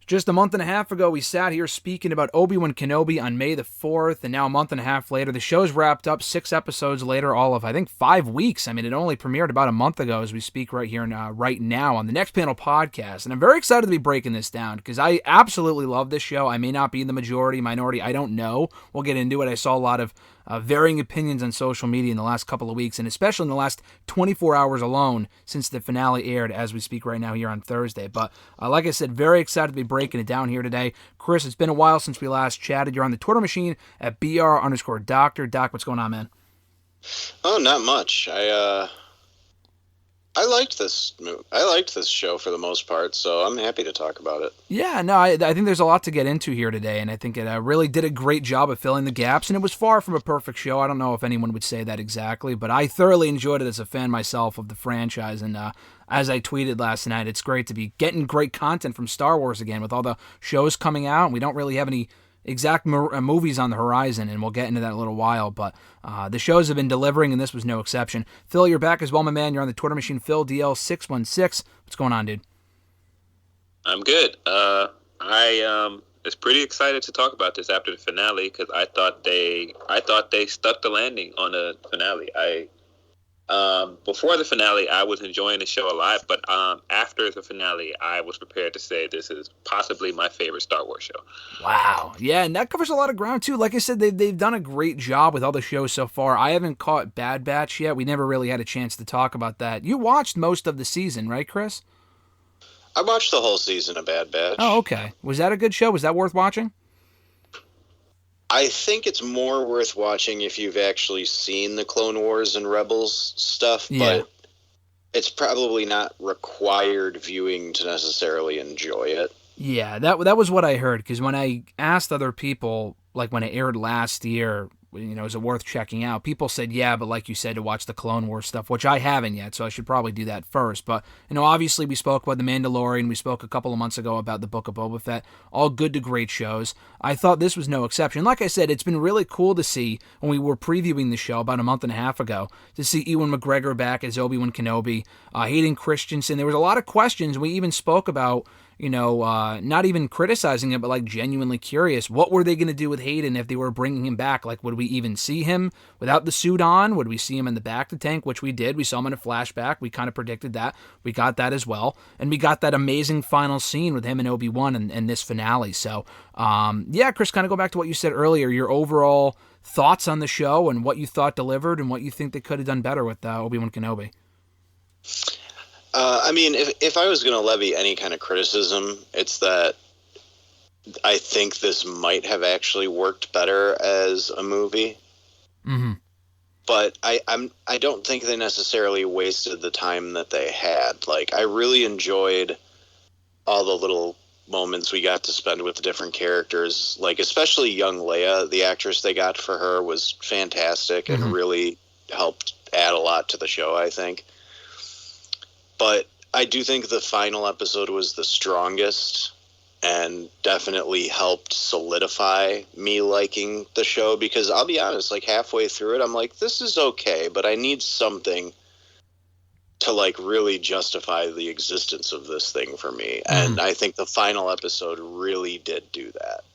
Just a month and a half ago, we sat here speaking about Obi-Wan Kenobi on May the 4th, and now a month and a half later, the show's wrapped up, 6 episodes later, all of, I think, 5 weeks. I mean, it only premiered about a month ago as we speak right here and right now on the Next Panel podcast, and I'm very excited to be breaking this down, because I absolutely love this show. I may not be in the majority, minority, I don't know. We'll get into it. I saw a lot of varying opinions on social media in the last couple of weeks, and especially in the last 24 hours alone since the finale aired as we speak right now here on Thursday. But like I said, very excited to be breaking it down here today. Chris, it's been a while since we last chatted. You're on the Twitter machine at BR_Doctor. Doc, what's going on, man? Oh, not much. I liked this movie. I liked this show for the most part, so I'm happy to talk about it. Yeah, no, I think there's a lot to get into here today, and I think it really did a great job of filling the gaps, and it was far from a perfect show. I don't know if anyone would say that exactly, but I thoroughly enjoyed it as a fan myself of the franchise, and as I tweeted last night, it's great to be getting great content from Star Wars again with all the shows coming out, and we don't really have any exact movies on the horizon, and we'll get into that in a little while, but the shows have been delivering, and this was no exception. Phil, you're back as well, my man. You're on the Twitter machine, PhilDL616. What's going on, dude? I'm good. I was pretty excited to talk about this after the finale because I thought they stuck the landing on the finale. Before the finale, I was enjoying the show a lot, but after the finale, I was prepared to say this is possibly my favorite Star Wars show. Wow. Yeah, and that covers a lot of ground, too. Like I said, they've done a great job with all the shows so far. I haven't caught Bad Batch yet. We never really had a chance to talk about that. You watched most of the season, right, Chris? I watched the whole season of Bad Batch. Oh, okay. Was that a good show? Was that worth watching? I think it's more worth watching if you've actually seen the Clone Wars and Rebels stuff, but it's probably not required viewing to necessarily enjoy it. Yeah, that was what I heard, because when I asked other people, like when it aired last year, is it worth checking out? People said, yeah, but like you said, to watch the Clone Wars stuff, which I haven't yet, so I should probably do that first. But, obviously we spoke about The Mandalorian, we spoke a couple of months ago about the Book of Boba Fett, all good to great shows. I thought this was no exception. Like I said, it's been really cool to see, when we were previewing the show about a month and a half ago, to see Ewan McGregor back as Obi-Wan Kenobi, Hayden Christensen. There was a lot of questions. We even spoke about, not even criticizing it, but like genuinely curious. What were they going to do with Hayden if they were bringing him back? Like, would we even see him without the suit on? Would we see him in the back of the tank, which we did? We saw him in a flashback. We kind of predicted that. We got that as well. And we got that amazing final scene with him and Obi-Wan and this finale. So, Chris, kind of go back to what you said earlier, your overall thoughts on the show and what you thought delivered and what you think they could have done better with Obi-Wan Kenobi. If I was going to levy any kind of criticism, it's that I think this might have actually worked better as a movie. Mm-hmm. But I don't think they necessarily wasted the time that they had. Like, I really enjoyed all the little moments we got to spend with the different characters. Like, especially young Leia, the actress they got for her was fantastic and really helped add a lot to the show, I think. But I do think the final episode was the strongest and definitely helped solidify me liking the show, because I'll be honest, like halfway through it, I'm like, this is okay, but I need something to like really justify the existence of this thing for me. And I think the final episode really did do that.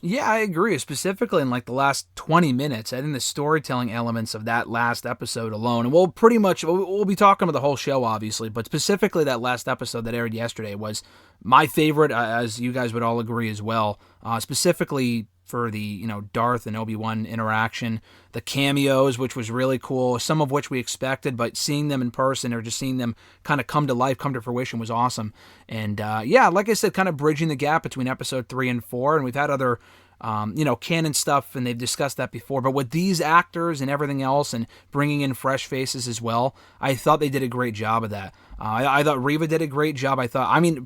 Yeah, I agree. Specifically in like the last 20 minutes, I think the storytelling elements of that last episode alone, and we'll be talking about the whole show, obviously, but specifically that last episode that aired yesterday was my favorite, as you guys would all agree as well. Specifically for the Darth and Obi-Wan interaction, the cameos, which was really cool, some of which we expected, but seeing them in person or just seeing them kind of come to life, come to fruition was awesome. And like I said, kind of bridging the gap between episode 3 and 4, and we've had other canon stuff, and they've discussed that before, but with these actors and everything else and bringing in fresh faces as well, I thought they did a great job of that. I thought Reva did a great job.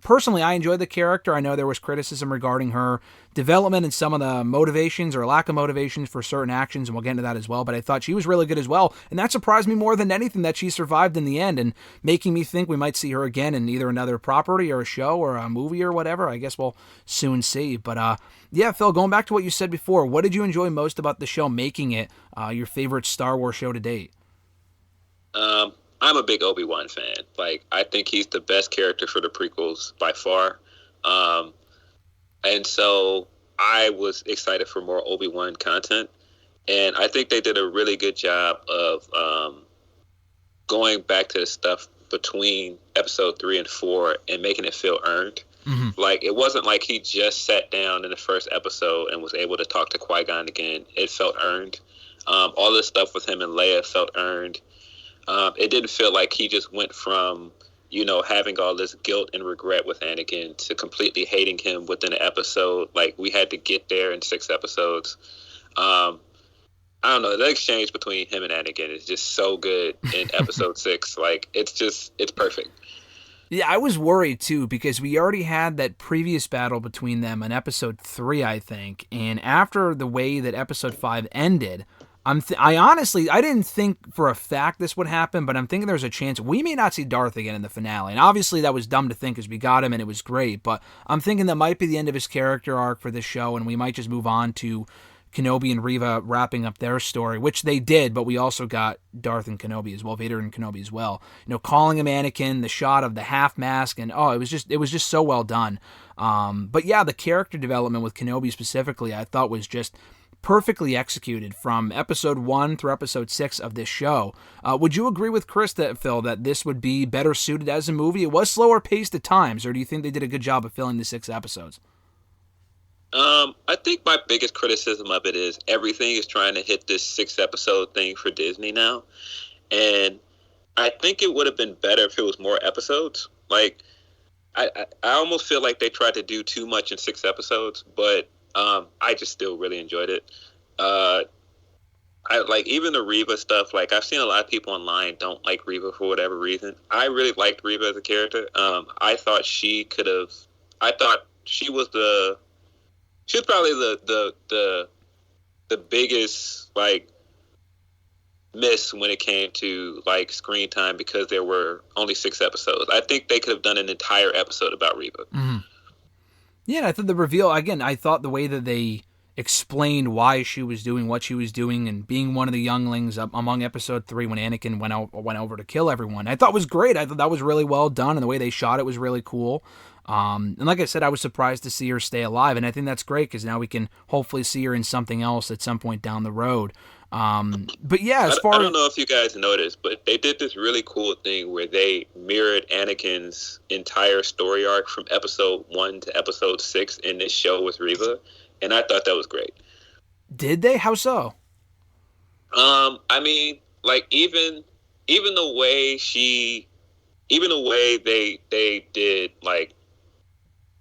Personally, I enjoyed the character. I know there was criticism regarding her development and some of the motivations or lack of motivations for certain actions, and we'll get into that as well, but I thought she was really good as well, and that surprised me more than anything that she survived in the end, and making me think we might see her again in either another property or a show or a movie or whatever. I guess we'll soon see. But Phil, going back to what you said before, what did you enjoy most about the show, making it your favorite Star Wars show to date? I'm a big Obi-Wan fan. Like, I think he's the best character for the prequels by far. And so I was excited for more Obi-Wan content. And I think they did a really good job of going back to the stuff between episode 3 and 4 and making it feel earned. Mm-hmm. Like, it wasn't like he just sat down in the first episode and was able to talk to Qui-Gon again. It felt earned. All this stuff with him and Leia felt earned. It didn't feel like he just went from, having all this guilt and regret with Anakin to completely hating him within an episode. Like, we had to get there in 6 episodes. I don't know. The exchange between him and Anakin is just so good in episode 6. Like, it's perfect. Yeah, I was worried too because we already had that previous battle between them in episode 3, I think. And after the way that episode 5 ended, I honestly didn't think for a fact this would happen, but I'm thinking there's a chance we may not see Darth again in the finale. And obviously that was dumb to think because we got him and it was great. But I'm thinking that might be the end of his character arc for this show, and we might just move on to Kenobi and Reva wrapping up their story, which they did, but we also got Darth and Kenobi as well, Vader and Kenobi as well. Calling him Anakin, the shot of the half mask, and it was just so well done. But yeah, the character development with Kenobi specifically, I thought was just perfectly executed from episode 1 through episode 6 of this show. Would you agree with Chris, Phil, that this would be better suited as a movie? It was slower paced at times, or do you think they did a good job of filling the 6 episodes? I think my biggest criticism of it is everything is trying to hit this 6-episode thing for Disney now. And I think it would have been better if it was more episodes. Like, I almost feel like they tried to do too much in 6 episodes, but I just still really enjoyed it. I like even the Reva stuff. Like, I've seen a lot of people online don't like Reva for whatever reason. I really liked Reva as a character. I thought she was probably the biggest like miss when it came to like screen time because there were only 6 episodes. I think they could have done an entire episode about Reva. Mm-hmm. Yeah, and I thought the reveal again. I thought the way that they explained why she was doing what she was doing and being one of the younglings among episode 3 when Anakin went over to kill everyone, I thought was great. I thought that was really well done, and the way they shot it was really cool. And like I said, I was surprised to see her stay alive, and I think that's great because now we can hopefully see her in something else at some point down the road. But yeah, I don't know if you guys noticed, but they did this really cool thing where they mirrored Anakin's entire story arc from episode 1 to episode 6 in this show with Reva, and I thought that was great. Did they? How so? I mean, like even the way they did like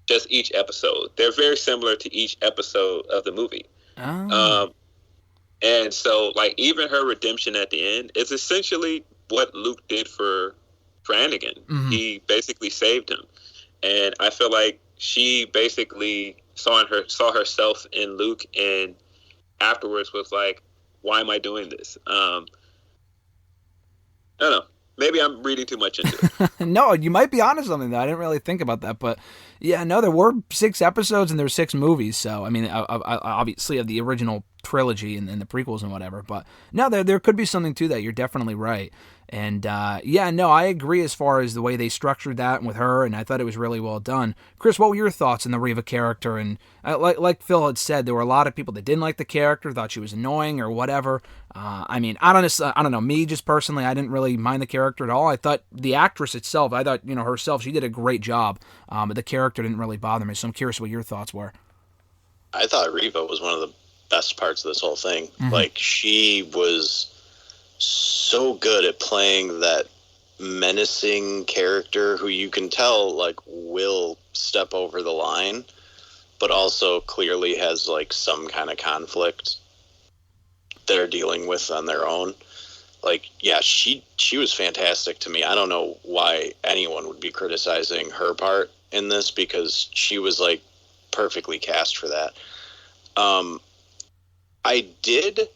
just each episode, they're very similar to each episode of the movie. Oh. And so, like, even her redemption at the end is essentially what Luke did for Anakin. Mm-hmm. He basically saved him, and I feel like she basically saw herself in Luke, and afterwards was like, "Why am I doing this?" I don't know. Maybe I'm reading too much into it. No, you might be onto something, though. I didn't really think about that. But, yeah, no, there were 6 episodes and there were 6 movies. So, I mean, obviously of the original trilogy and the prequels and whatever. But, no, there could be something to that. You're definitely right. And, yeah, no, I agree as far as the way they structured that with her, and I thought it was really well done. Chris, what were your thoughts on the Reva character? And like Phil had said, there were a lot of people that didn't like the character, thought she was annoying or whatever. I mean, I don't know. Me, just personally, I didn't really mind the character at all. I thought the actress itself, herself, she did a great job. But the character didn't really bother me, so I'm curious what your thoughts were. I thought Reva was one of the best parts of this whole thing. Mm-hmm. Like, she was so good at playing that menacing character who you can tell like will step over the line, but also clearly has like some kind of conflict they're dealing with on their own. Like, yeah, she was fantastic to me. I don't know why anyone would be criticizing her part in this because she was like perfectly cast for that. I did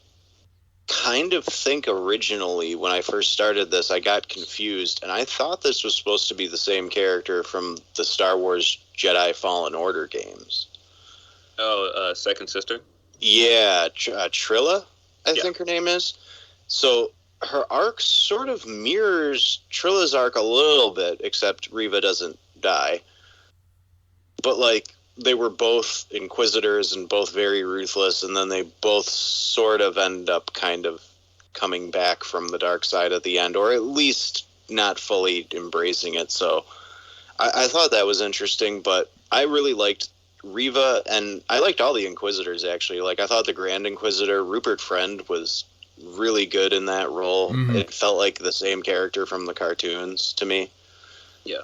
kind of think originally when I first started this, I got confused, and I thought this was supposed to be the same character from the Star Wars Jedi Fallen Order games. Oh, Second Sister? Yeah, Trilla, I think her name is. So her arc sort of mirrors Trilla's arc a little bit, except Reva doesn't die. But, like, they were both Inquisitors and both very ruthless, and then they both sort of end up kind of coming back from the dark side at the end, or at least not fully embracing it. So I thought that was interesting, but I really liked Reva, and I liked all the Inquisitors, actually. Like, I thought the Grand Inquisitor, Rupert Friend, was really good in that role. Mm-hmm. It felt like the same character from the cartoons to me. Yeah.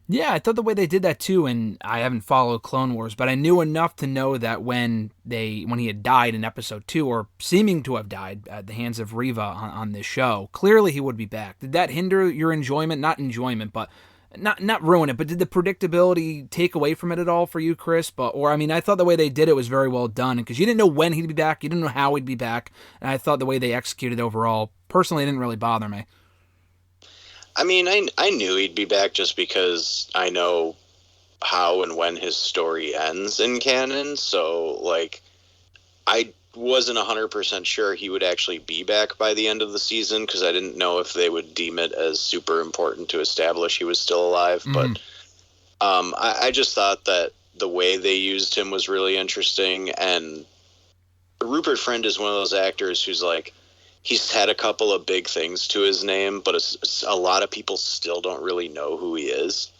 Yeah, I thought the way they did that too, and I haven't followed Clone Wars, but I knew enough to know that when he had died in episode 2, or seeming to have died at the hands of Reva on this show, clearly he would be back. Did that hinder your enjoyment? Not enjoyment, but not ruin it, but did the predictability take away from it at all for you, Chris? I thought the way they did it was very well done, because you didn't know when he'd be back, you didn't know how he'd be back, and I thought the way they executed overall, personally, it didn't really bother me. I mean, I knew he'd be back just because I know how and when his story ends in canon. So, like, I wasn't 100% sure he would actually be back by the end of the season, because I didn't know if they would deem it as super important to establish he was still alive. Mm-hmm. But I just thought that the way they used him was really interesting. And Rupert Friend is one of those actors who's like, he's had a couple of big things to his name, but a lot of people still don't really know who he is.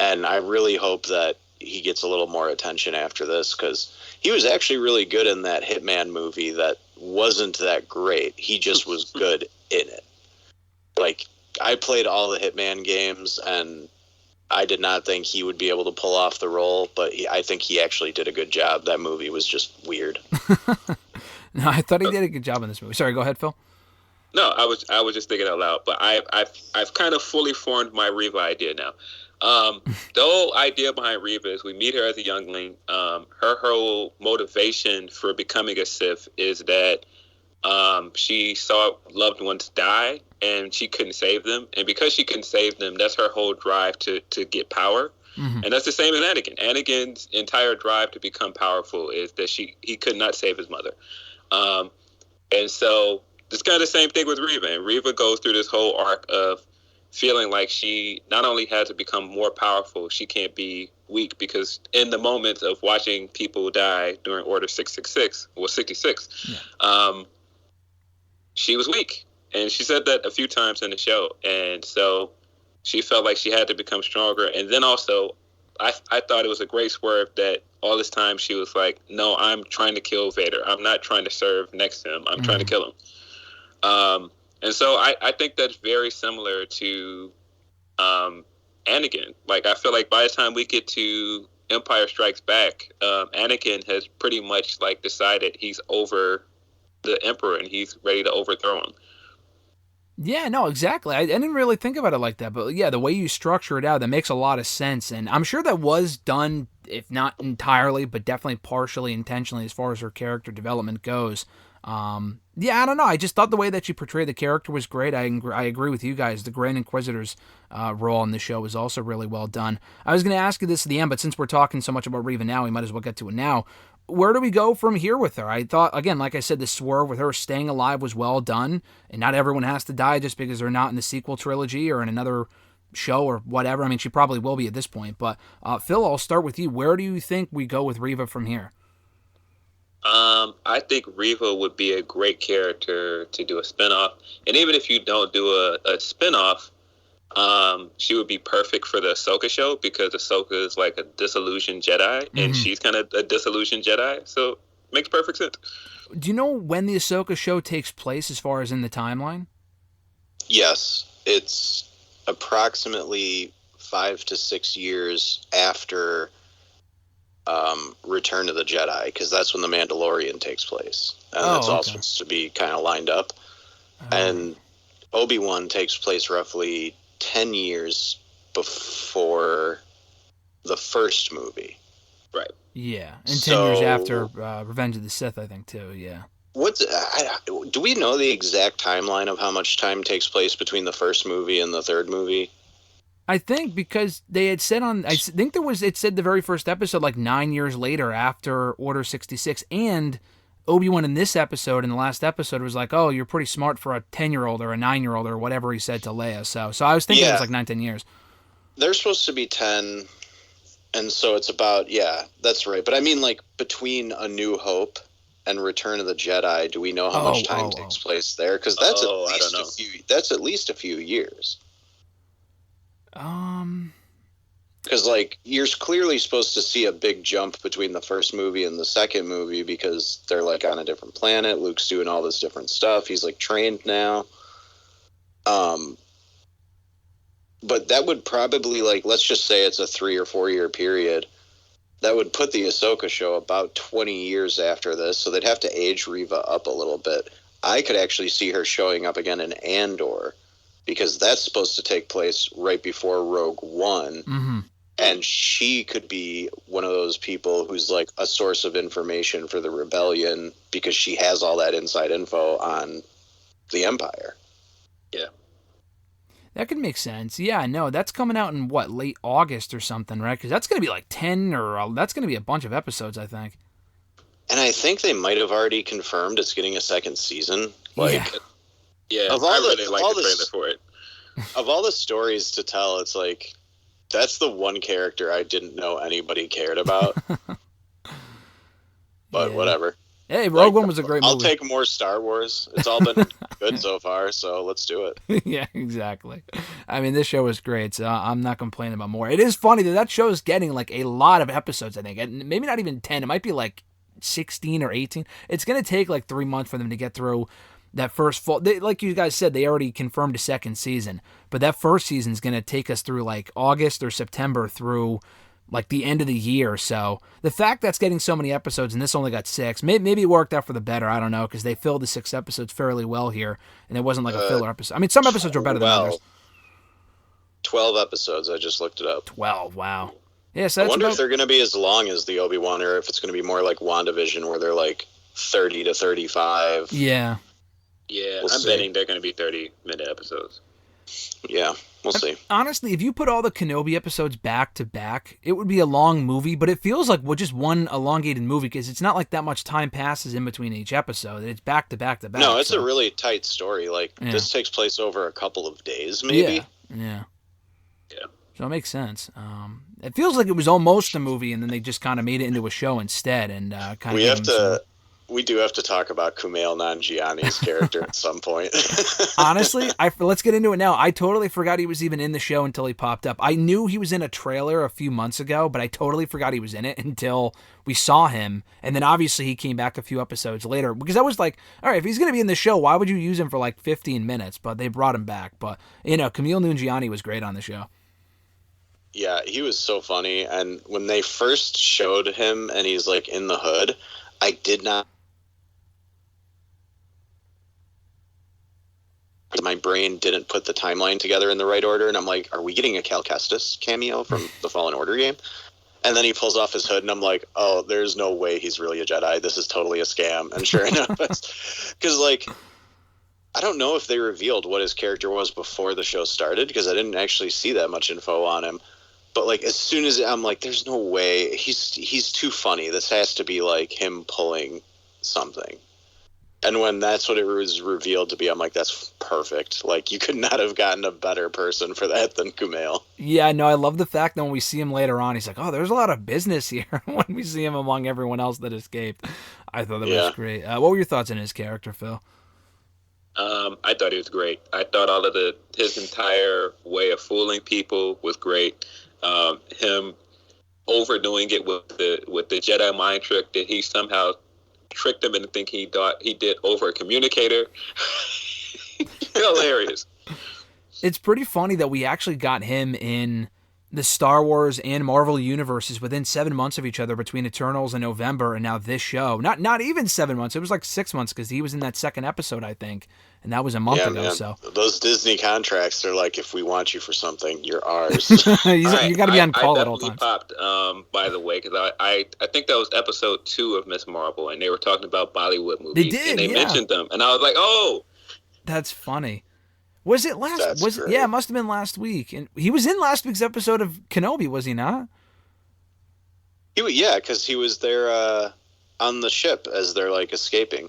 And I really hope that he gets a little more attention after this, because he was actually really good in that Hitman movie that wasn't that great. He just was good in it. Like, I played all the Hitman games, and I did not think he would be able to pull off the role, but I think he actually did a good job. That movie was just weird. No, I thought he did a good job in this movie. Sorry, go ahead, Phil. No, I was just thinking out loud, but I've kind of fully formed my Reva idea now. The whole idea behind Reva is we meet her as a youngling. Her whole motivation for becoming a Sith is that she saw loved ones die and she couldn't save them, and because she couldn't save them, that's her whole drive to get power. Mm-hmm. And that's the same in Anakin. Anakin's entire drive to become powerful is that he could not save his mother. And so it's kind of the same thing with Reva. And Reva goes through this whole arc of feeling like she not only had to become more powerful, she can't be weak, because in the moments of watching people die during Order 666, or 66, yeah. She was weak. And she said that a few times in the show. And so she felt like she had to become stronger. And then also, I thought it was a great swerve that all this time she was like, no, I'm trying to kill Vader. I'm not trying to serve next to him. I'm trying to kill him. And so I think that's very similar to Anakin. Like, I feel like by the time we get to Empire Strikes Back, Anakin has pretty much like decided he's over the Emperor and he's ready to overthrow him. Yeah, no, exactly. I didn't really think about it like that, but yeah, the way you structure it out, that makes a lot of sense, and I'm sure that was done, if not entirely, but definitely partially intentionally as far as her character development goes. Yeah, I don't know. I just thought the way that she portrayed the character was great. I agree with you guys. The Grand Inquisitor's role in the show was also really well done. I was going to ask you this at the end, but since we're talking so much about Reva now, we might as well get to it now. Where do we go from here with her? I thought, again, like I said, the swerve with her staying alive was well done, and not everyone has to die just because they're not in the sequel trilogy or in another show or whatever. I mean, she probably will be at this point, but Phil, I'll start with you. Where do you think we go with Reva from here? I think Reva would be a great character to do a spinoff. And even if you don't do a spinoff, she would be perfect for the Ahsoka show, because Ahsoka is like a disillusioned Jedi, and she's kind of a disillusioned Jedi. So makes perfect sense. Do you know when the Ahsoka show takes place as far as in the timeline? Yes. It's approximately 5 to 6 years after Return of the Jedi, because that's when the Mandalorian takes place, and it's all supposed to be kind of lined up. And Obi-Wan takes place roughly 10 years before the first movie. Right. Yeah, and 10 years after Revenge of the Sith, I think, too, yeah. Do we know the exact timeline of how much time takes place between the first movie and the third movie? I think because they had said it said the very first episode, like 9 years later after Order 66, and Obi-Wan in this episode, in the last episode, was like, oh, you're pretty smart for a 10-year-old or a 9-year-old or whatever he said to Leia. So I was thinking it was like 9-10 years. They're supposed to be 10. And so it's about, yeah, that's right. But I mean, like, between A New Hope and Return of the Jedi, do we know how much time takes place there? Because that's that's at least a few years. Because, like, you're clearly supposed to see a big jump between the first movie and the second movie because they're, like, on a different planet. Luke's doing all this different stuff. He's, like, trained now. But that would probably, like, let's just say it's a 3 or 4 year period. That would put the Ahsoka show about 20 years after this, so they'd have to age Reva up a little bit. I could actually see her showing up again in Andor, because that's supposed to take place right before Rogue One. Mm-hmm. And she could be one of those people who's like a source of information for the rebellion because she has all that inside info on the Empire. Yeah. That could make sense. Yeah, no, that's coming out in what, late August or something, right? Because that's going to be like 10 or that's going to be a bunch of episodes, I think. And I think they might have already confirmed it's getting a second season. Like, yeah, I really like the trailer for it. Of all the stories to tell, it's like, that's the one character I didn't know anybody cared about. But whatever. Hey, Rogue One was a great movie. I'll take more Star Wars. It's all been good so far, so let's do it. Yeah, exactly. I mean, this show was great, so I'm not complaining about more. It is funny that show is getting like a lot of episodes, I think. And maybe not even 10. It might be like 16 or 18. It's going to take like 3 months for them to get through that first full. Like you guys said, they already confirmed a second season. But that first season is going to take us through like August or September through like the end of the year. So the fact that's getting so many episodes and this only got 6, maybe it worked out for the better. I don't know, because they filled the 6 episodes fairly well here, and it wasn't like a filler episode. I mean, some episodes were better than others. 12 episodes. I just looked it up. 12. Wow. Yeah. So I wonder if they're going to be as long as the Obi-Wan, or if it's going to be more like WandaVision, where they're like 30 to 35. Yeah. Yeah, I'm betting they're going to be 30-minute episodes. Yeah, we'll see. Honestly, if you put all the Kenobi episodes back to back, it would be a long movie, but it feels like just one elongated movie because it's not like that much time passes in between each episode. It's back to back to back. No, it's a really tight story. Like, this takes place over a couple of days, maybe. Yeah. So it makes sense. It feels like it was almost a movie, and then they just kind of made it into a show instead, and kind of. We do have to talk about Kumail Nanjiani's character at some point. Honestly, let's get into it now. I totally forgot he was even in the show until he popped up. I knew he was in a trailer a few months ago, but I totally forgot he was in it until we saw him. And then obviously he came back a few episodes later, because I was like, all right, if he's going to be in the show, why would you use him for like 15 minutes? But they brought him back. But, Kumail Nanjiani was great on the show. Yeah, he was so funny. And when they first showed him and he's like in the hood, I did not. My brain didn't put the timeline together in the right order, and I'm like, are we getting a Cal Kestis cameo from the Fallen Order game? And then he pulls off his hood, and I'm like, oh, there's no way he's really a Jedi. This is totally a scam. And sure enough, because, like, I don't know if they revealed what his character was before the show started, because I didn't actually see that much info on him. But, like, as soon as I'm like, there's no way. He's too funny. This has to be, like, him pulling something. And when that's what it was revealed to be, I'm like, that's perfect. Like, you could not have gotten a better person for that than Kumail. Yeah, no, I love the fact that when we see him later on, he's like, oh, there's a lot of business here when we see him among everyone else that escaped. I thought that was great. What were your thoughts on his character, Phil? I thought he was great. I thought all of his entire way of fooling people was great. Him overdoing it with the Jedi mind trick that he somehow tricked him into thinking he thought he did over a communicator. Hilarious. It's pretty funny that we actually got him in the Star Wars and Marvel universes within 7 months of each other, between Eternals and November, and now this show. Not even 7 months. It was like 6 months, because he was in that second episode, I think, and that was a month ago. Man. So those Disney contracts, they're like, if we want you for something, you're ours. You got to be on call at all times. Popped, by the way, because I think that was episode 2 of Miss Marvel, and they were talking about Bollywood movies. They did, and they mentioned them, and I was like, oh, that's funny. Was it last? Yeah, it must have been last week. And he was in last week's episode of Kenobi, was he not? Yeah, because he was there on the ship as they're like escaping.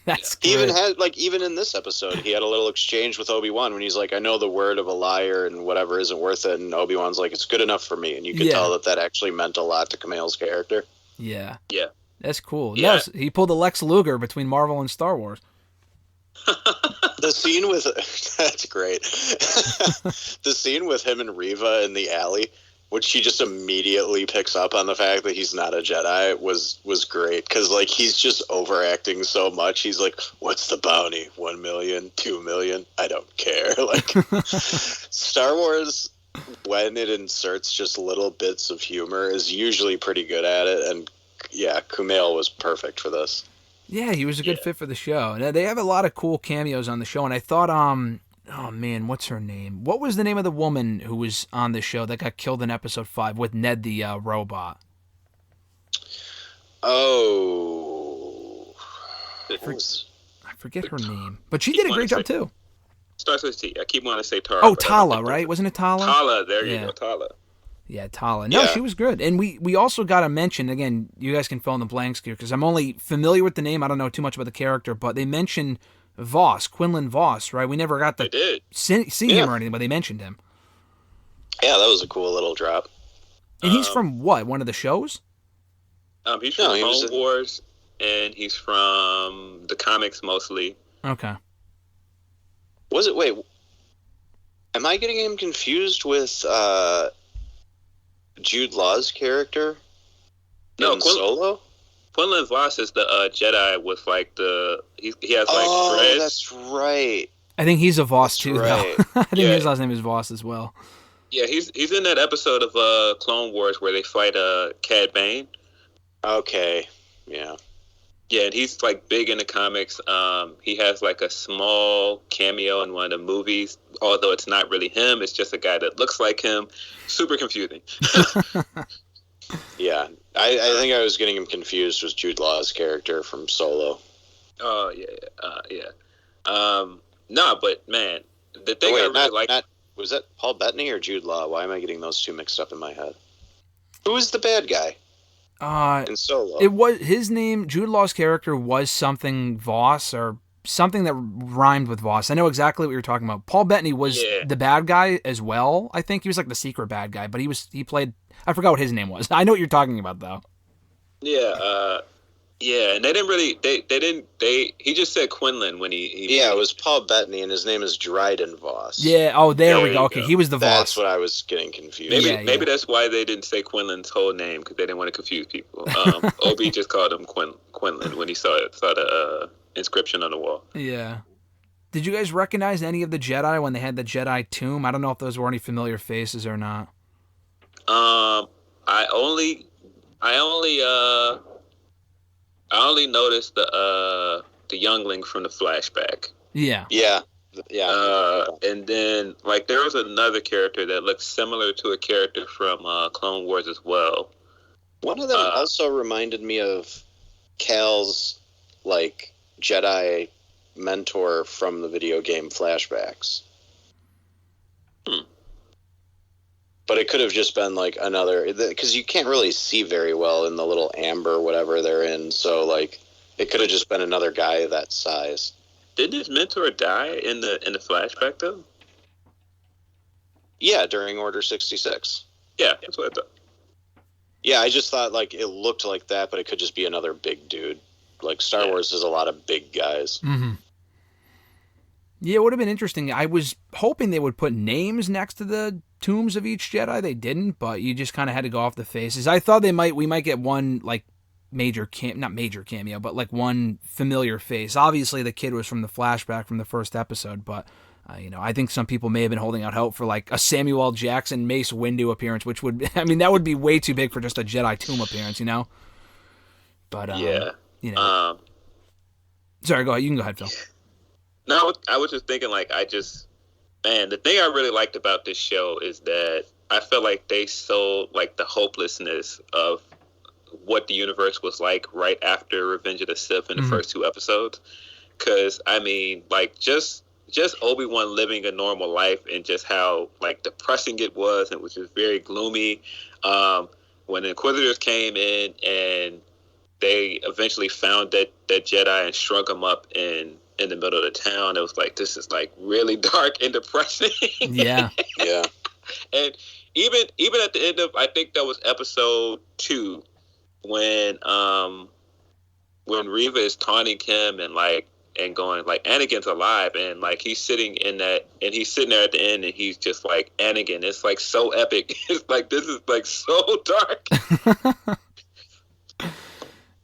That's He good. even had even in this episode, he had a little exchange with Obi-Wan when he's like, "I know the word of a liar and whatever isn't worth it," and Obi-Wan's like, "It's good enough for me," and you could tell that actually meant a lot to Kumail's character. Yeah. Yeah. That's cool. Yeah. No, he pulled a Lex Luger between Marvel and Star Wars. The scene with that's great. The scene with him and Reva in the alley, which he just immediately picks up on the fact that he's not a Jedi, was great because like he's just overacting so much. He's like, "What's the bounty? 1 million, 2 million? I don't care." Like Star Wars, when it inserts just little bits of humor, is usually pretty good at it, and yeah, Kumail was perfect for this. Yeah, he was a good fit for the show. Now, they have a lot of cool cameos on the show, and I thought, oh man, what's her name? What was the name of the woman who was on the show that got killed in episode 5 with Ned the robot? Oh, I forget her name, but she did a great job too. Starts with T. I keep wanting to say Tara. Oh, Tala, right? Wasn't it Tala? Tala, there you go, Tala. Yeah, Tala. No, she was good. And we also got to mention, again, you guys can fill in the blanks here, because I'm only familiar with the name. I don't know too much about the character, but they mentioned Voss, Quinlan Voss, right? We never got to see him or anything, but they mentioned him. Yeah, that was a cool little drop. And he's from what? One of the shows? He's from Clone Wars, and he's from the comics mostly. Okay. Wait, am I getting him confused with Jude Law's character? No, Solo? Quinlan Voss is the Jedi with like he has like dreads. That's right. I think he's a Voss too, right. though. I think his last name is Voss as well. Yeah, he's in that episode of Clone Wars where they fight Cad Bane. Okay, yeah. Yeah, and he's like big in the comics. He has like a small cameo in one of the movies, although it's not really him. It's just a guy that looks like him. Super confusing. Yeah, I think I was getting him confused with Jude Law's character from Solo. Oh, yeah. No, but man, the thing I really like... Was that Paul Bettany or Jude Law? Why am I getting those two mixed up in my head? Who was the bad guy in Solo? It was his name. Jude Law's character was something Voss or something that rhymed with Voss. I know exactly what you're talking about. Paul Bettany was the bad guy as well. I think he was like the secret bad guy, but he played. I forgot what his name was. I know what you're talking about though. Yeah. And they didn't really. He just said Quinlan when he. Yeah, it was Paul Bettany, and his name is Dryden Voss. Yeah. Oh, there we go. Okay, he was the Voss. That's what I was getting confused. Maybe that's why they didn't say Quinlan's whole name, because they didn't want to confuse people. Obi just called him Quinlan when he saw the inscription on the wall. Yeah. Did you guys recognize any of the Jedi when they had the Jedi tomb? I don't know if those were any familiar faces or not. I only noticed the youngling from the flashback. Yeah. And then like there was another character that looked similar to a character from Clone Wars as well. One of them also reminded me of Cal's like Jedi mentor from the video game flashbacks. But it could have just been like another, because you can't really see very well in the little amber whatever they're in. So like, it could have just been another guy that size. Didn't his mentor die in the flashback though? Yeah, during Order 66. Yeah, that's what I thought. Yeah, I just thought like it looked like that, but it could just be another big dude. Like Star Wars has a lot of big guys. Mm-hmm. Yeah, it would have been interesting. I was hoping they would put names next to the tombs of each Jedi. They didn't, but you just kind of had to go off the faces. I thought we might get one like not major cameo, but like one familiar face. Obviously, the kid was from the flashback from the first episode, but I think some people may have been holding out hope for like a Samuel L. Jackson Mace Windu appearance, which would, that would be way too big for just a Jedi tomb appearance, But sorry, go ahead. You can go ahead, Phil. No, I was just thinking, like, the thing I really liked about this show is that I felt like they sold, like, the hopelessness of what the universe was like right after Revenge of the Sith in the first 2 episodes. Because, like, just Obi-Wan living a normal life and just how, like, depressing it was, and it was just very gloomy. When the Inquisitors came in and they eventually found that Jedi and shrunk him up in the middle of the town. It was like, this is like really dark and depressing. Yeah. Yeah. And even at the end of, I think that was episode 2, when Reva is taunting him and going like, Anakin's alive, and like he's sitting there at the end, and he's just like, Anakin. It's like so epic. It's like, this is like so dark.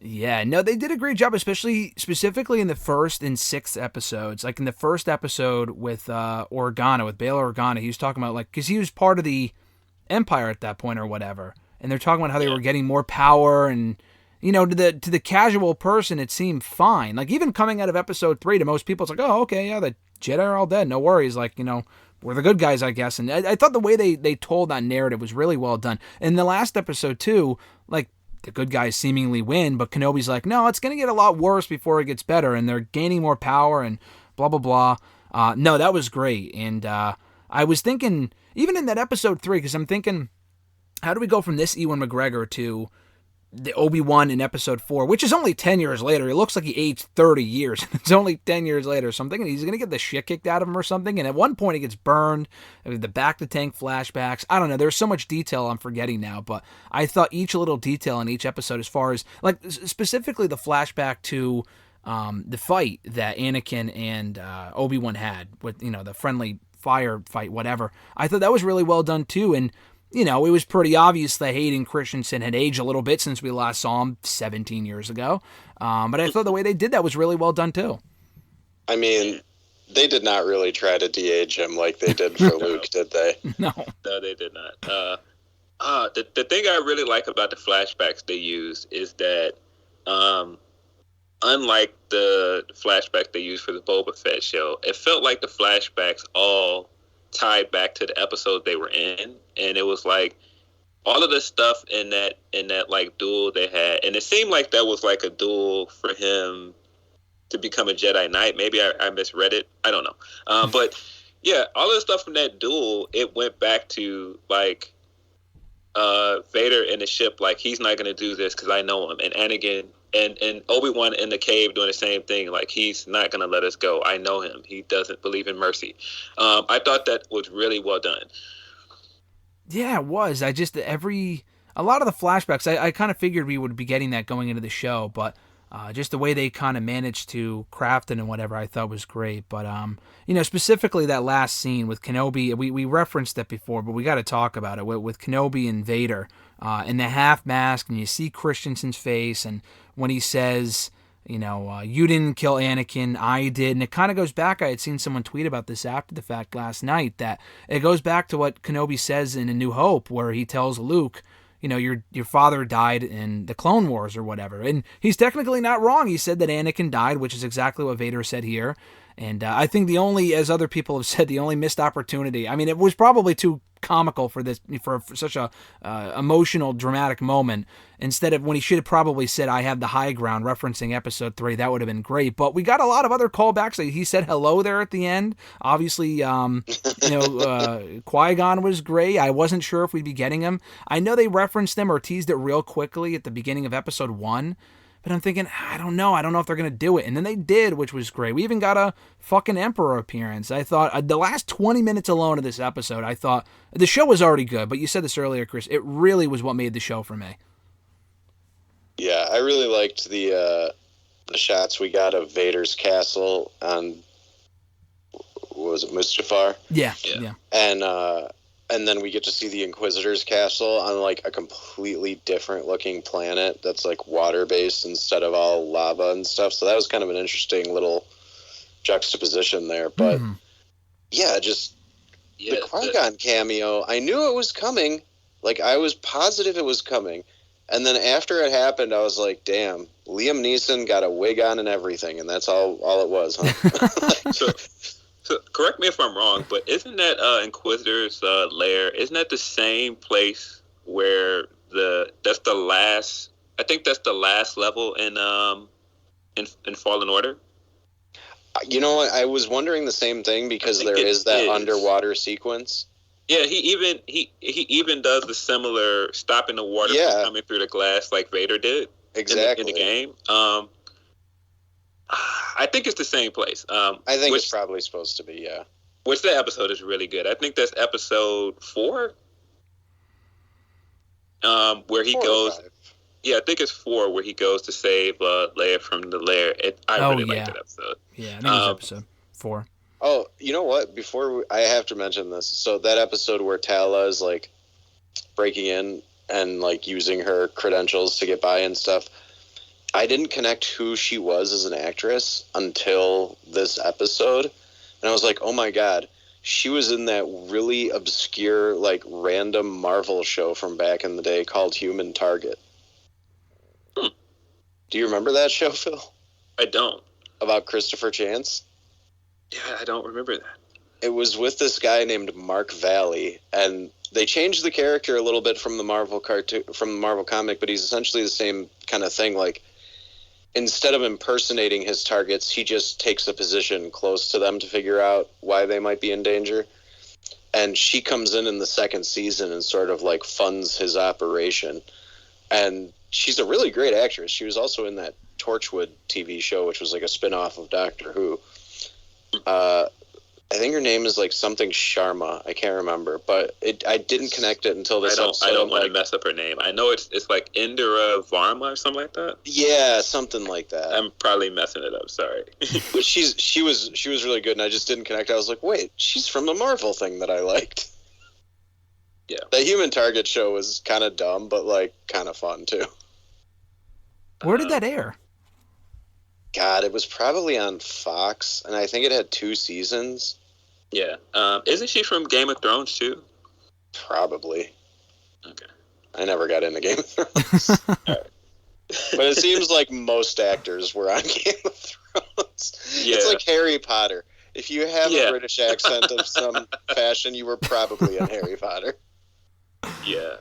Yeah, no, they did a great job, specifically in the first and 6th episodes. Like in the first episode with Organa, with Bail Organa, he was talking about like, because he was part of the Empire at that point or whatever, and they're talking about how they were getting more power, and you know, to the casual person, it seemed fine. Like even coming out of episode 3, to most people, it's like, oh, okay, yeah, the Jedi are all dead, no worries. Like, you know, we're the good guys, I guess. And I thought the way they told that narrative was really well done. In the last episode too, like, the good guys seemingly win, but Kenobi's like, no, it's going to get a lot worse before it gets better, and they're gaining more power and blah, blah, blah. No, that was great. And I was thinking, even in that episode 3, because I'm thinking, how do we go from this Ewan McGregor to the Obi-Wan in episode 4, which is only 10 years later. He looks like he aged 30 years. It's only 10 years later. So I'm thinking he's going to get the shit kicked out of him or something. And at one point he gets burned. The back to tank flashbacks. I don't know. There's so much detail I'm forgetting now. But I thought each little detail in each episode, as far as, like, specifically the flashback to the fight that Anakin and Obi-Wan had with, you know, the friendly fire fight, whatever. I thought that was really well done too. And you know, it was pretty obvious that Hayden Christensen had aged a little bit since we last saw him 17 years ago. But I thought the way they did that was really well done, too. I mean, they did not really try to de-age him like they did for Luke, did they? No. No, they did not. The thing I really like about the flashbacks they used is that, unlike the flashback they used for the Boba Fett show, it felt like the flashbacks all tied back to the episode they were in, and it was like all of the stuff in that like duel they had, and it seemed like that was like a duel for him to become a Jedi Knight. Maybe I misread it. I don't know. But yeah, all of the stuff from that duel, it went back to like Vader in the ship, like, he's not going to do this because I know him, and Anakin and Obi-Wan in the cave doing the same thing, like, he's not going to let us go. I know him. He doesn't believe in mercy. I thought that was really well done. Yeah, it was. A lot of the flashbacks, I kind of figured we would be getting that going into the show, but just the way they kind of managed to craft it and whatever, I thought was great. But, you know, specifically that last scene with Kenobi, we referenced it before, but we got to talk about it, with Kenobi and Vader in the half mask, and you see Christensen's face, and when he says, you know, you didn't kill Anakin, I did. And it kind of goes back, I had seen someone tweet about this after the fact last night, that it goes back to what Kenobi says in A New Hope, where he tells Luke, you know, your father died in the Clone Wars or whatever. And he's technically not wrong. He said that Anakin died, which is exactly what Vader said here. And I think the only, as other people have said, the only missed opportunity, I mean, it was probably too comical for such a emotional, dramatic moment. Instead of when he should have probably said, I have the high ground, referencing episode 3, that would have been great. But we got a lot of other callbacks. He said hello there at the end. Obviously, Qui-Gon was great. I wasn't sure if we'd be getting him. I know they referenced him or teased it real quickly at the beginning of episode 1. But I'm thinking, I don't know if they're going to do it. And then they did, which was great. We even got a fucking Emperor appearance. I thought, the last 20 minutes alone of this episode, I thought, the show was already good. But you said this earlier, Chris, it really was what made the show for me. Yeah, I really liked the shots we got of Vader's castle on, what was it, Mustafar? Yeah. And then we get to see the Inquisitor's castle on, like, a completely different looking planet that's, like, water-based instead of all lava and stuff. So that was kind of an interesting little juxtaposition there. But, the Qui-Gon cameo, I knew it was coming. Like, I was positive it was coming. And then after it happened, I was like, damn, Liam Neeson got a wig on and everything. And that's all it was, huh? So correct me if I'm wrong, but isn't that Inquisitor's lair? Isn't that the same place where that's the last? I think that's the last level in Fallen Order. You know what? I was wondering the same thing because there is that underwater sequence. Yeah, he even does the similar stopping the water from coming through the glass like Vader did. exactly in the game. I think it's the same place. I think it's probably supposed to be, yeah. Which the episode is really good. I think that's episode 4. Where he 4 goes. Yeah, I think it's 4 where he goes to save Leia from the lair. I really like that episode. Yeah, I think it was episode 4. Oh, you know what? I have to mention this. So that episode where Tala is like breaking in and like using her credentials to get by and stuff, I didn't connect who she was as an actress until this episode. And I was like, oh my God, she was in that really obscure, like random Marvel show from back in the day called Human Target. Do you remember that show, Phil? I don't. About Christopher Chance? Yeah, I don't remember that. It was with this guy named Mark Valley, and they changed the character a little bit from the Marvel comic, but he's essentially the same kind of thing. Like, instead of impersonating his targets, he just takes a position close to them to figure out why they might be in danger. And she comes in the second season and sort of like funds his operation. And she's a really great actress. She was also in that Torchwood TV show, which was like a spin-off of Doctor Who. I think her name is like something Sharma. I can't remember, but I didn't connect it until this episode. I don't want to mess up her name. I know it's like Indira Varma or something like that. Yeah, something like that. I'm probably messing it up. Sorry. But she was really good, and I just didn't connect. I was like, wait, she's from the Marvel thing that I liked. Yeah. The Human Target show was kind of dumb, but like kind of fun too. Where did that air? God, it was probably on Fox, and I think it had 2 seasons. Yeah. Isn't she from Game of Thrones too? Probably. Okay. I never got into Game of Thrones. Right. But it seems like most actors were on Game of Thrones. Yeah. It's like Harry Potter. If you have a British accent of some fashion, you were probably in Harry Potter. Yeah.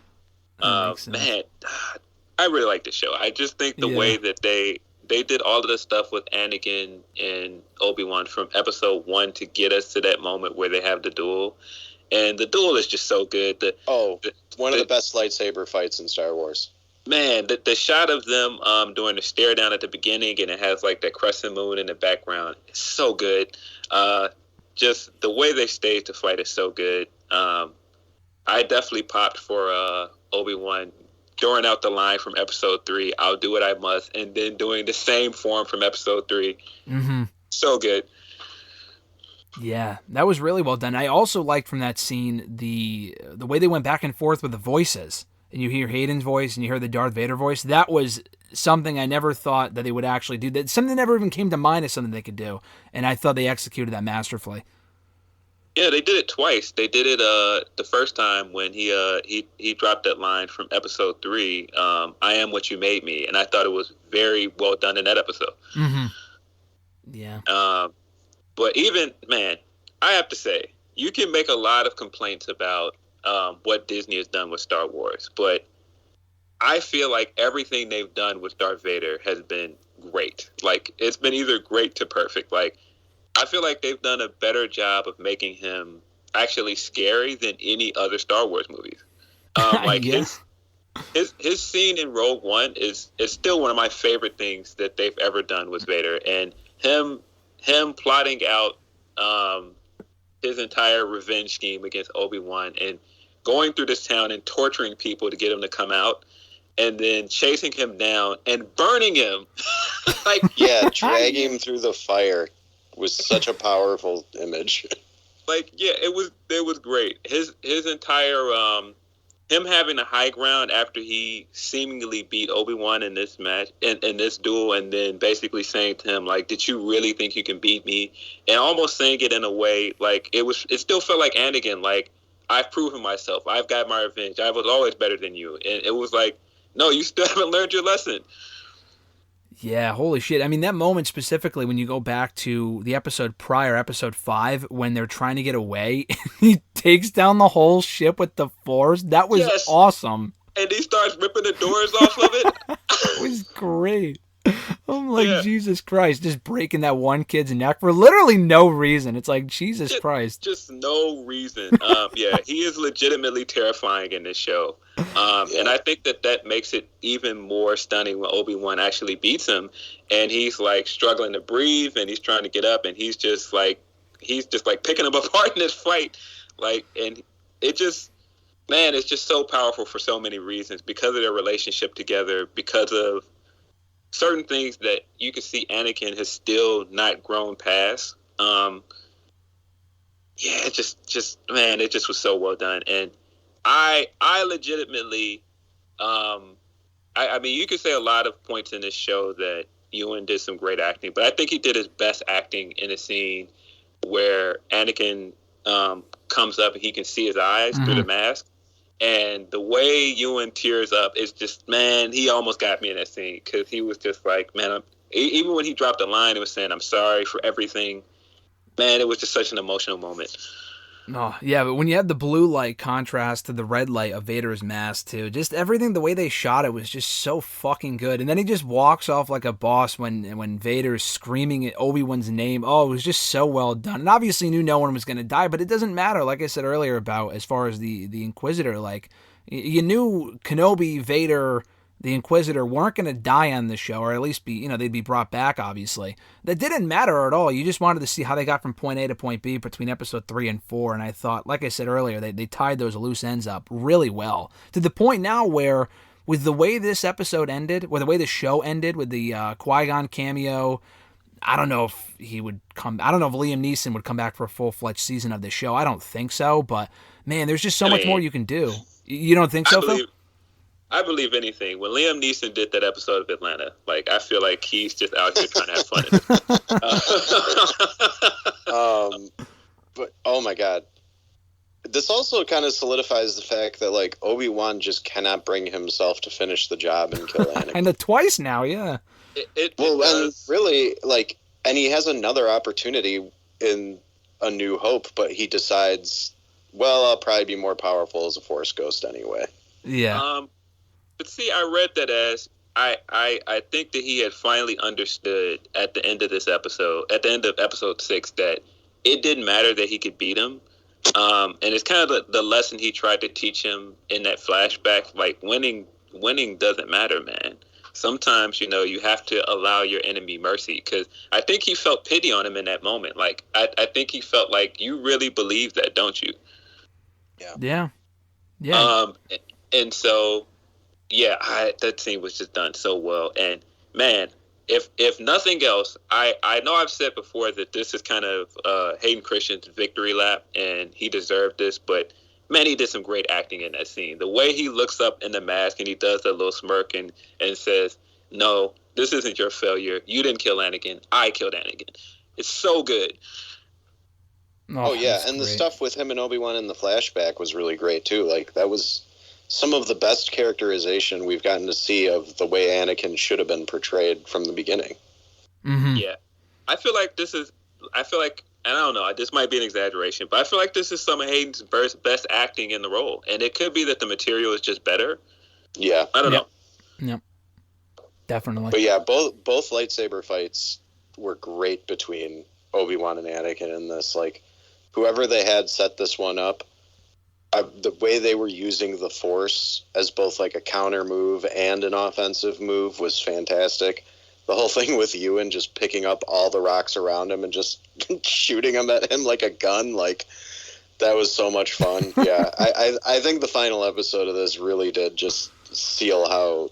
Man, I really like the show. I just think the way that they did all of the stuff with Anakin and Obi-Wan from episode 1 to get us to that moment where they have the duel. And the duel is just so good. One of the best lightsaber fights in Star Wars. Man, the shot of them doing the stare down at the beginning, and it has like that crescent moon in the background. It's so good. Just the way they staged the fight is so good. I definitely popped for Obi-Wan throwing out the line from episode 3, I'll do what I must, and then doing the same form from episode 3. Mm-hmm. So good. Yeah, that was really well done. I also liked from that scene the way they went back and forth with the voices. And you hear Hayden's voice and you hear the Darth Vader voice. That was something I never thought that they would actually do. That something that never even came to mind as something they could do. And I thought they executed that masterfully. Yeah, they did it twice. They did it the first time when he dropped that line from episode 3, I am what you made me, and I thought it was very well done in that episode. Mm-hmm. Yeah. But even, man, I have to say, you can make a lot of complaints about what Disney has done with Star Wars, but I feel like everything they've done with Darth Vader has been great. Like, it's been either great to perfect. Like, I feel like they've done a better job of making him actually scary than any other Star Wars movies. Like his scene in Rogue One is still one of my favorite things that they've ever done with Vader, and him plotting out his entire revenge scheme against Obi-Wan and going through this town and torturing people to get him to come out, and then chasing him down and burning him. Like, yeah, dragging him through the fire was such a powerful image. Like, yeah, it was great. His entire him having the high ground after he seemingly beat Obi-Wan in this match, in this duel, and then basically saying to him, like, did you really think you can beat me? And almost saying it in a way, like, it still felt like Anakin, like, I've proven myself. I've got my revenge. I was always better than you. And it was like, no, you still haven't learned your lesson. Yeah, holy shit. I mean, that moment specifically, when you go back to the episode prior, episode 5, when they're trying to get away, he takes down the whole ship with the Force. That was awesome. And he starts ripping the doors off of it. It was great. I'm like, Jesus Christ, just breaking that one kid's neck for literally no reason. It's like, Jesus Christ. Just no reason. Yeah, he is legitimately terrifying in this show. And I think that makes it even more stunning when Obi-Wan actually beats him, and he's like struggling to breathe, and he's trying to get up, and he's just like picking him apart in this fight, like, and it just, man, it's just so powerful for so many reasons, because of their relationship together, because of certain things that you can see Anakin has still not grown past. Yeah, it just man, it just was so well done, and I legitimately, I mean, you could say a lot of points in this show that Ewan did some great acting, but I think he did his best acting in a scene where Anakin comes up and he can see his eyes through the mask. And the way Ewan tears up is just, man, he almost got me in that scene, because he was just like, man, even when he dropped the line and was saying, "I'm sorry for everything," man, it was just such an emotional moment. Oh, yeah, but when you had the blue light contrast to the red light of Vader's mask, too, just everything, the way they shot it was just so fucking good. And then he just walks off like a boss when Vader's screaming at Obi-Wan's name. Oh, it was just so well done. And obviously knew no one was going to die, but it doesn't matter, like I said earlier, about as far as the Inquisitor. Like, you knew Kenobi, Vader, the Inquisitor weren't going to die on the show, or at least they'd be brought back, obviously. That didn't matter at all. You just wanted to see how they got from point A to point B between episode 3 and 4, and I thought, like I said earlier, they tied those loose ends up really well. To the point now where, with the way this episode ended, or the way the show ended with the Qui-Gon cameo, I don't know if Liam Neeson would come back for a full-fledged season of the show. I don't think so, but, man, there's just so much more you can do. You don't think so, Phil? I believe anything. When Liam Neeson did that episode of Atlanta, like, I feel like he's just out here trying to have fun. But oh my god, this also kind of solidifies the fact that, like, Obi-Wan just cannot bring himself to finish the job and kill Anakin. And twice now, yeah. And really, like, and he has another opportunity in A New Hope, but he decides, well, I'll probably be more powerful as a Force ghost anyway. Yeah. But see, I read that as I think that he had finally understood at the end of this episode, at the end of episode 6, that it didn't matter that he could beat him. And it's kind of the lesson he tried to teach him in that flashback. Like, winning doesn't matter, man. Sometimes, you have to allow your enemy mercy, because I think he felt pity on him in that moment. Like, I think he felt like, you really believe that, don't you? Yeah. And so, yeah, that scene was just done so well. And, man, if nothing else, I know I've said before that this is kind of Hayden Christensen's victory lap, and he deserved this, but, man, he did some great acting in that scene. The way he looks up in the mask and he does that little smirk and says, "No, this isn't your failure. You didn't kill Anakin. I killed Anakin." It's so good. Oh yeah, and great. The stuff with him and Obi-Wan in the flashback was really great too. Like, that was some of the best characterization we've gotten to see of the way Anakin should have been portrayed from the beginning. Mm-hmm. Yeah. I feel like, and I don't know, this might be an exaggeration, but I feel like this is some of Hayden's best acting in the role. And it could be that the material is just better. Yeah. I don't know. Yep. Definitely. But yeah, both lightsaber fights were great between Obi-Wan and Anakin in this. Like, whoever they had set this one up, the way they were using the Force as both like a counter move and an offensive move was fantastic. The whole thing with Ewan just picking up all the rocks around him and just shooting them at him like a gun, like, that was so much fun. Yeah, I think the final episode of this really did just seal how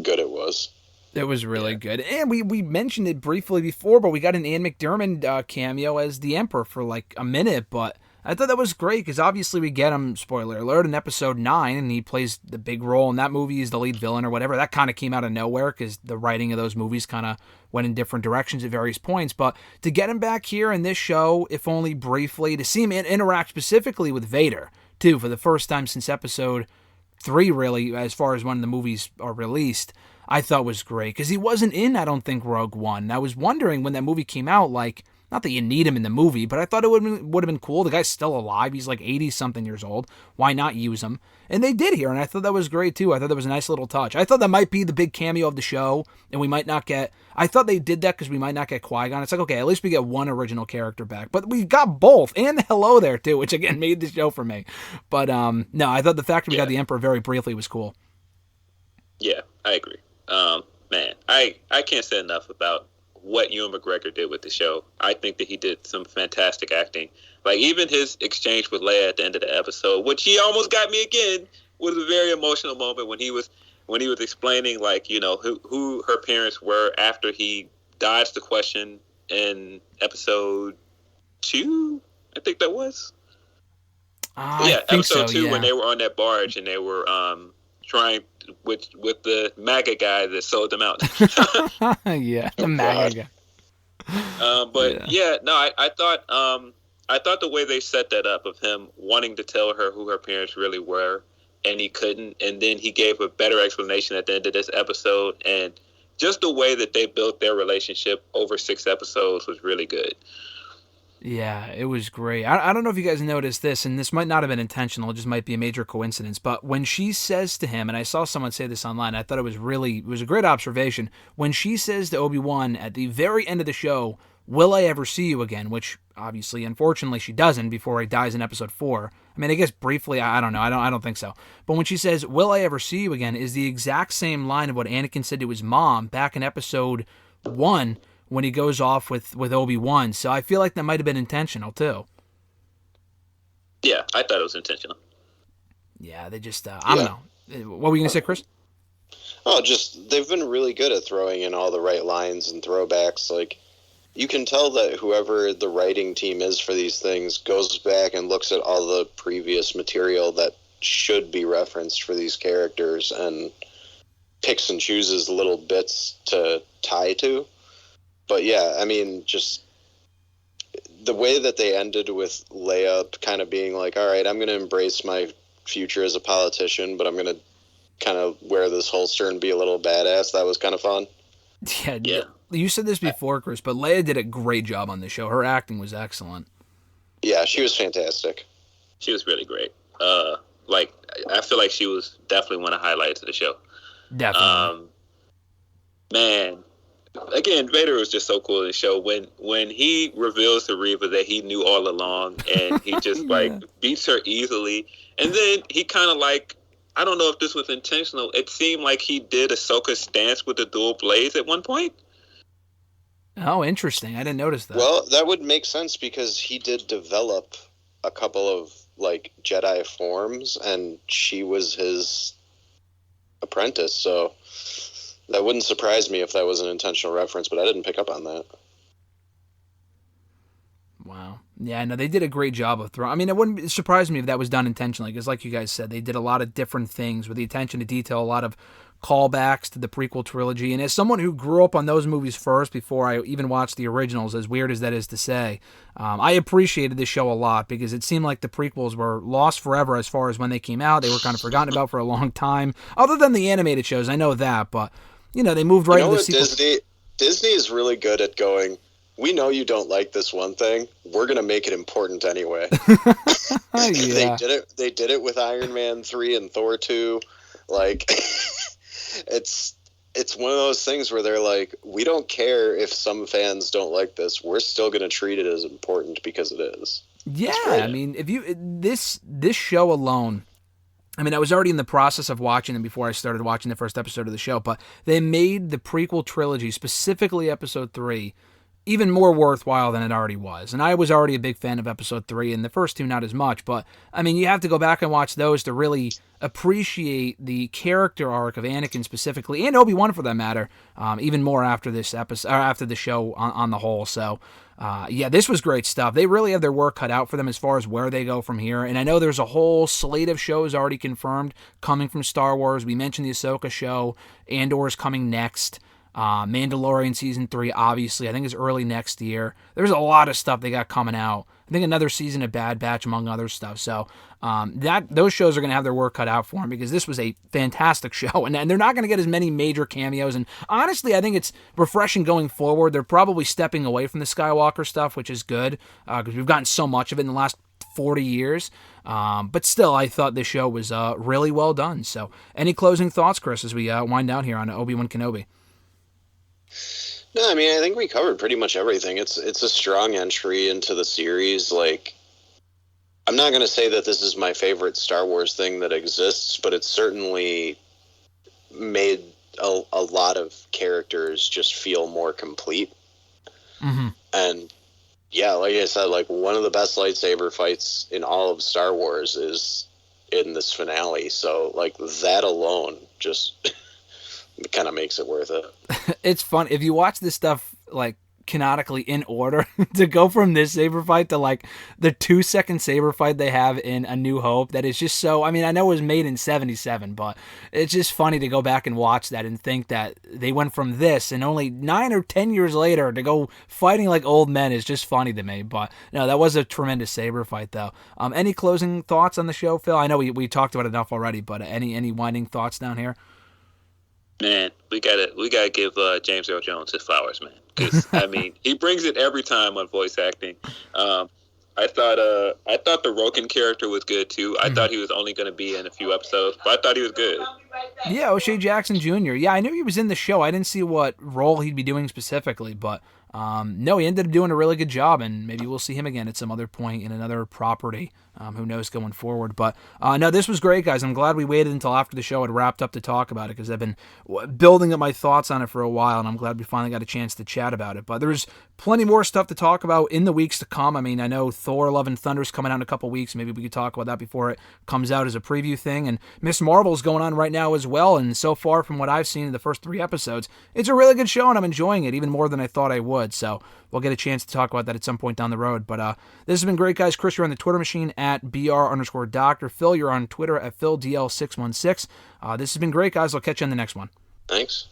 good it was. It was really good. And we mentioned it briefly before, but we got an Ian McDiarmid cameo as the Emperor for like a minute, but I thought that was great because obviously we get him, spoiler alert, in episode 9, and he plays the big role in that movie. He's the lead villain or whatever. That kind of came out of nowhere because the writing of those movies kind of went in different directions at various points. But to get him back here in this show, if only briefly, to see him interact specifically with Vader, too, for the first time since episode 3, really, as far as when the movies are released, I thought was great because he wasn't in, I don't think, Rogue One. And I was wondering when that movie came out, like, Not that you need him in the movie, but I thought it would have been cool. The guy's still alive. He's like 80-something years old. Why not use him? And they did here, and I thought that was great, too. I thought that was a nice little touch. I thought that might be the big cameo of the show, and we might not get... I thought they did that because we might not get Qui-Gon. It's like, okay, at least we get one original character back. But we got both, and the Hello there, too, which, again, made the show for me. But, no, I thought the fact that we got the Emperor very briefly was cool. Yeah, I agree. Man, I can't say enough about what Ewan McGregor did with the show. I think that he did some fantastic acting. Like, even his exchange with Leia at the end of the episode, which he almost got me again, was a very emotional moment when he was explaining, like, you know, who her parents were after he dodged the question in episode 2, I think that was. Episode 2, when they were on that barge and they were trying with the MAGA guy that sold them out. Yeah, the MAGA guy. I thought the way they set that up of him wanting to tell her who her parents really were, and he couldn't, and then he gave a better explanation at the end of this episode, and just the way that they built their relationship over 6 episodes was really good. Yeah, it was great. I don't know if you guys noticed this, and this might not have been intentional, it just might be a major coincidence, but when she says to him, and I saw someone say this online, I thought it was a great observation, when she says to Obi-Wan at the very end of the show, "Will I ever see you again?" which obviously, unfortunately, she doesn't before he dies in episode 4. I mean, I guess briefly, I don't know, I don't think so. But when she says, "Will I ever see you again?" is the exact same line of what Anakin said to his mom back in episode 1, when he goes off with Obi-Wan. So I feel like that might have been intentional, too. Yeah, I thought it was intentional. Yeah, they just, I don't know. What were you going to say, Chris? Oh, just, they've been really good at throwing in all the right lines and throwbacks. Like, you can tell that whoever the writing team is for these things goes back and looks at all the previous material that should be referenced for these characters and picks and chooses little bits to tie to. But yeah, I mean, just the way that they ended with Leia kind of being like, all right, I'm going to embrace my future as a politician, but I'm going to kind of wear this holster and be a little badass. That was kind of fun. Yeah. You said this before, Chris, but Leia did a great job on this show. Her acting was excellent. Yeah, she was fantastic. She was really great. I feel like she was definitely one of the highlights of the show. Definitely. Man. Again, Vader was just so cool in the show. When he reveals to Reva that he knew all along, and he just beats her easily, and then he kind of like, I don't know if this was intentional. It seemed like he did Ahsoka's stance with the dual blades at one point. Oh, interesting. I didn't notice that. Well, that would make sense because he did develop a couple of like Jedi forms, and she was his apprentice, so that wouldn't surprise me if that was an intentional reference, but I didn't pick up on that. Wow. Yeah, no, they did a great job of throwing. I mean, it wouldn't surprise me if that was done intentionally, because like you guys said, they did a lot of different things with the attention to detail, a lot of callbacks to the prequel trilogy. And as someone who grew up on those movies first before I even watched the originals, as weird as that is to say, I appreciated this show a lot because it seemed like the prequels were lost forever as far as when they came out. They were kind of forgotten about for a long time, other than the animated shows. I know that, but you know, they moved right into the sequel. Disney is really good at going, we know you don't like this one thing. We're going to make it important anyway. Yeah. They did it with Iron Man 3 and Thor 2. Like, it's one of those things where they're like, we don't care if some fans don't like this. We're still going to treat it as important because it is. Yeah, I mean, if you this show alone, I mean, I was already in the process of watching them before I started watching the first episode of the show, but they made the prequel trilogy, specifically Episode 3, even more worthwhile than it already was. And I was already a big fan of Episode 3, and the first 2 not as much, but, I mean, you have to go back and watch those to really appreciate the character arc of Anakin specifically, and Obi-Wan for that matter, even more after this episode, or after the show on the whole. So, yeah, this was great stuff. They really have their work cut out for them as far as where they go from here. And I know there's a whole slate of shows already confirmed coming from Star Wars. We mentioned the Ahsoka show. Andor's coming next. Mandalorian Season 3, obviously. I think is early next year. There's a lot of stuff they got coming out. I think another season of Bad Batch, among other stuff. So those shows are going to have their work cut out for them, because this was a fantastic show, and they're not going to get as many major cameos. And honestly, I think it's refreshing going forward. They're probably stepping away from the Skywalker stuff, which is good, because we've gotten so much of it in the last 40 years. But still, I thought this show was really well done. So any closing thoughts, Chris, as we wind down here on Obi-Wan Kenobi? No, I mean, I think we covered pretty much everything. It's a strong entry into the series. Like, I'm not going to say that this is my favorite Star Wars thing that exists, but it's certainly made a lot of characters just feel more complete. Mm-hmm. And yeah, like I said, like, one of the best lightsaber fights in all of Star Wars is in this finale. So, like, that alone just it kind of makes it worth it. It's fun if you watch this stuff like canonically in order, to go from this saber fight to like the 2-second saber fight they have in A New Hope. That is just so, I mean, I know it was made in 77, but it's just funny to go back and watch that and think that they went from this, and only 9 or 10 years later to go fighting like old men is just funny to me. But no, that was a tremendous saber fight though. Any closing thoughts on the show, Phil? I know we talked about it enough already, but any winding thoughts down here? Man, we gotta give James Earl Jones his flowers, man. Because I mean, he brings it every time on voice acting. I thought the Roken character was good too. I thought he was only going to be in a few episodes, but I thought he was good. Yeah, O'Shea Jackson Jr. Yeah, I knew he was in the show. I didn't see what role he'd be doing specifically, but no, he ended up doing a really good job, and maybe we'll see him again at some other point in another property. Who knows going forward. But no, this was great, guys. I'm glad we waited until after the show had wrapped up to talk about it, because I've been building up my thoughts on it for a while, and I'm glad we finally got a chance to chat about it. But there's plenty more stuff to talk about in the weeks to come. I mean, I know Thor Love and Thunder is coming out in a couple weeks. Maybe we could talk about that before it comes out as a preview thing. And Miss Marvel's going on right now as well, and so far from what I've seen in the first 3 episodes, it's a really good show, and I'm enjoying it even more than I thought I would. So we'll get a chance to talk about that at some point down the road. But this has been great, guys. Chris, you're on the Twitter machine at BR_Doctor. Phil, you're on Twitter at PhilDL616. This has been great, guys. I'll catch you on the next one. Thanks.